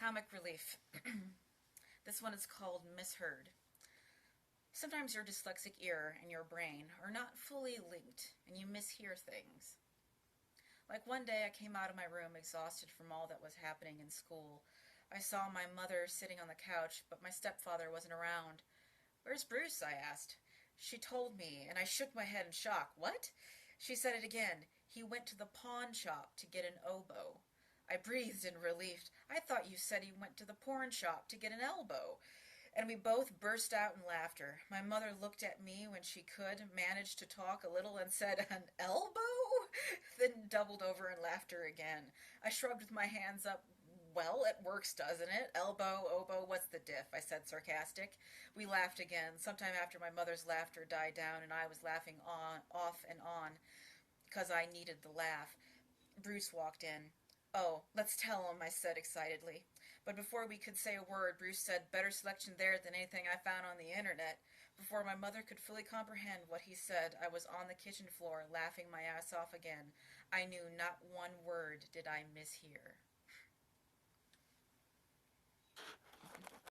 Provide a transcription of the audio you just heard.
Comic relief. This one is called Misheard. Sometimes your dyslexic ear and your brain are not fully linked and you mishear things. Like one day I came out of my room exhausted from all that was happening in school. I saw my mother sitting on the couch, but my stepfather wasn't around. "Where's Bruce?" I asked. She told me, and I shook my head in shock. "What?" She said it again. "He went to the pawn shop to get an oboe." I breathed in relief. "I thought you said he went to the porn shop to get an elbow." And we both burst out in laughter. My mother looked at me when she could, managed to talk a little, and said, "An elbow?" Then doubled over in laughter again. I shrugged with my hands up. "Well, it works, doesn't it? Elbow, oboe, what's the diff?" I said, sarcastic. We laughed again, sometime after my mother's laughter died down and I was laughing off and on, because I needed the laugh. Bruce walked in. "Oh, let's tell him," I said excitedly. But before we could say a word, Bruce said, "Better selection there than anything I found on the internet." Before my mother could fully comprehend what he said, I was on the kitchen floor, laughing my ass off again. I knew not one word did I mishear.